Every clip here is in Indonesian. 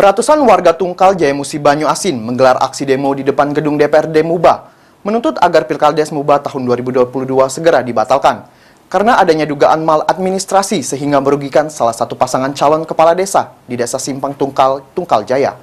Ratusan warga Tungkal Jaya Musi Banyu Asin menggelar aksi demo di depan gedung DPRD Muba, menuntut agar Pilkades Muba tahun 2022 segera dibatalkan, karena adanya dugaan maladministrasi sehingga merugikan salah satu pasangan calon kepala desa di Desa Simpang Tungkal, Tungkal Jaya.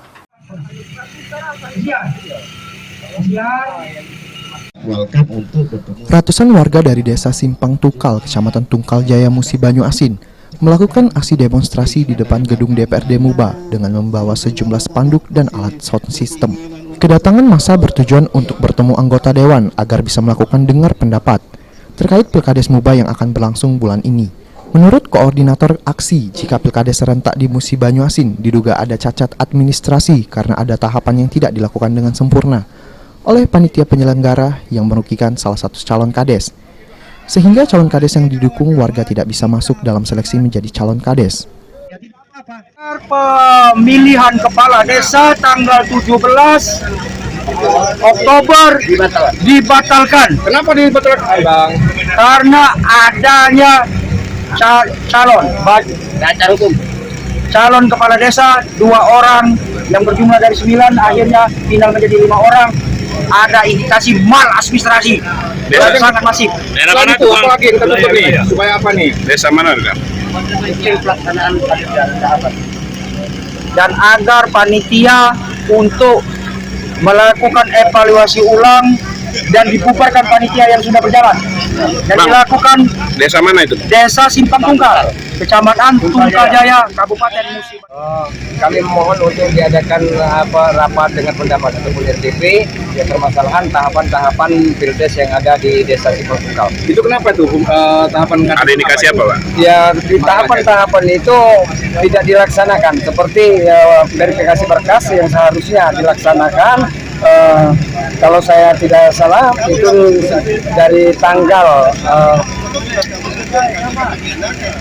Ratusan warga dari Desa Simpang Tungkal, Kecamatan Tungkal Jaya Musi Banyu Asin, melakukan aksi demonstrasi di depan gedung DPRD Muba dengan membawa sejumlah spanduk dan alat sound system. Kedatangan massa bertujuan untuk bertemu anggota dewan agar bisa melakukan dengar pendapat terkait Pilkades Muba yang akan berlangsung bulan ini. Menurut koordinator aksi, jika Pilkades serentak di Musi Banyu Asin diduga ada cacat administrasi karena ada tahapan yang tidak dilakukan dengan sempurna oleh panitia penyelenggara yang merugikan salah satu calon kades, sehingga calon kades yang didukung warga tidak bisa masuk dalam seleksi menjadi calon kades. Pemilihan kepala desa tanggal 17 Oktober dibatalkan. Kenapa dibatalkan, Bang? Karena adanya calon kepala desa 2 orang yang berjumlah dari 9 akhirnya final menjadi 5 orang. Ada indikasi maladministrasi sangat masif. Daerah mana itu apalagi kita tutup nih? Supaya apa nih? Desa mana kan? Pelaksanaan tahapan. Dan agar panitia untuk melakukan evaluasi ulang dan dibubarkan panitia yang sudah berjalan. Dan dilakukan desa mana itu? Desa Simpang Tungkal, Kecamatan Tungkal Jaya, Kabupaten Musi. Kami mohon untuk diadakan rapat dengan pendapat ataupun RTP ya permasalahan tahapan-tahapan Pilpres yang ada di Desa Simpang Tungkal. Itu kenapa tuh tahapan? Ada indikasi apa, Pak? Ya di tahapan-tahapan itu tidak dilaksanakan seperti verifikasi berkas yang seharusnya dilaksanakan. Kalau saya tidak salah itu dari tanggal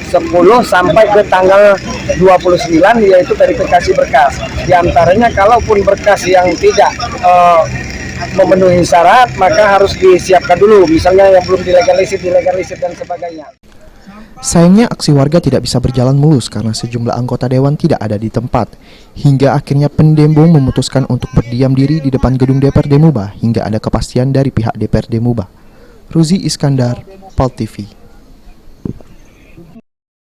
10 sampai ke tanggal 29 yaitu verifikasi berkas. Di antaranya kalaupun berkas yang tidak memenuhi syarat maka harus disiapkan dulu, misalnya yang belum dilegalisir dan sebagainya. Sayangnya aksi warga tidak bisa berjalan mulus karena sejumlah anggota dewan tidak ada di tempat, hingga akhirnya pendemo memutuskan untuk berdiam diri di depan gedung DPRD Muba hingga ada kepastian dari pihak DPRD Muba. Ruzi Iskandar, PAL TV.